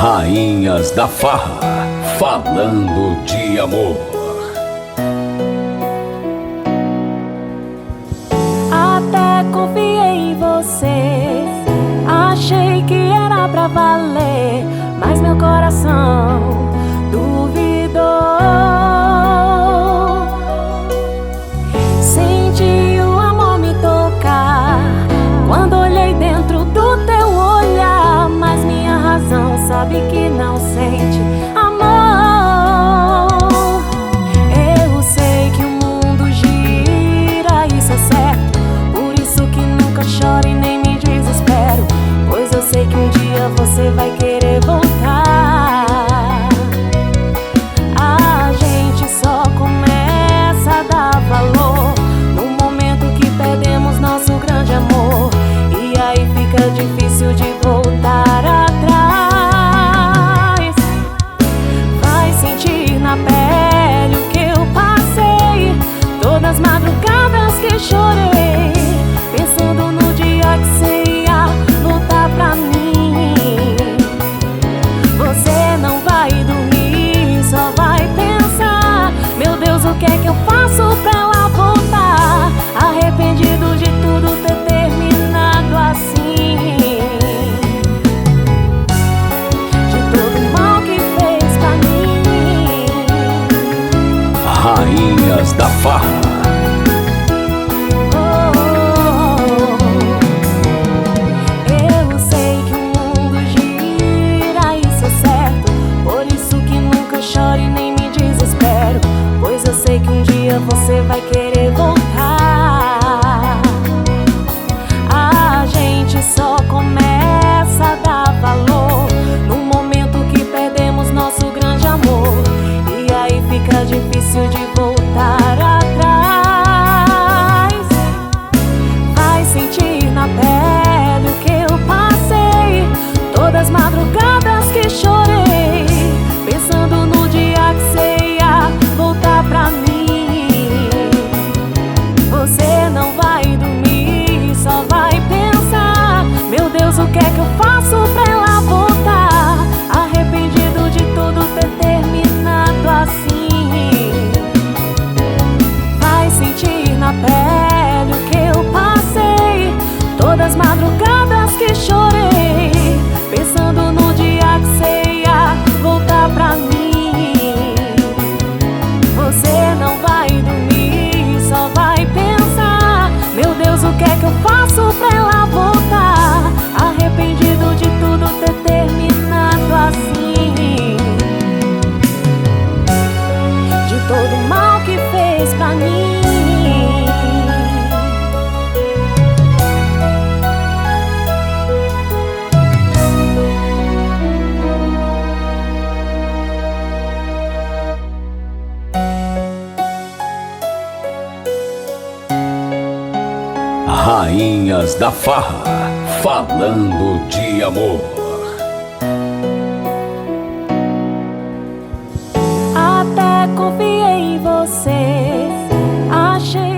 Rainhas da Farra, falando de amor. Até confiei em você, achei que era pra valer, mas meu coração duvidou. Senti o amor me tocar quando olhei dentro do teu olhar, mas minha razão sabe que não sente amor. Eu sei que o mundo gira, isso é certo, por isso que nunca choro e nem me desespero, pois eu sei que um dia você vai querer voltar. A gente só começa a dar valor no momento que perdemos nosso grande amor, e aí fica difícil de voltar atrás. Vai sentir na pele o que eu passei, todas as madrugadas que chorei, pensando no dia que você ia voltar pra mim. Você não vai dormir, só vai pensar: meu Deus, o que é que eu faço pra ela voltar? Arrependido de tudo ter terminado assim, de todo o mal que fez pra mim. Rainhas da Farra. Eu sei que o mundo gira, isso é certo, por isso que nunca choro e nem me desespero, pois eu sei que um dia você vai querer voltar. A gente só começa a dar valor no momento que perdemos nosso grande amor, e aí fica difícil de voltar atrás. Vai sentir na pele o que eu passei, todas as madrugadas que chorei, pensando no dia que você ia voltar pra mim. Você não vai dormir, só vai pensar: meu Deus, o que é que eu faço pra ela voltar? Arrependido de tudo ter terminado assim. Vai sentir na pele o que eu passei, todas as madrugadas que chorei, pensando no dia que você ia voltar pra mim. Você não vai dormir, só vai pensar: meu Deus, o que é que eu faço pra ela voltar? Arrependido de tudo ter terminado assim, de todo o mal que fez pra mim. Rainhas da Farra, falando de amor. Até confiei em você, achei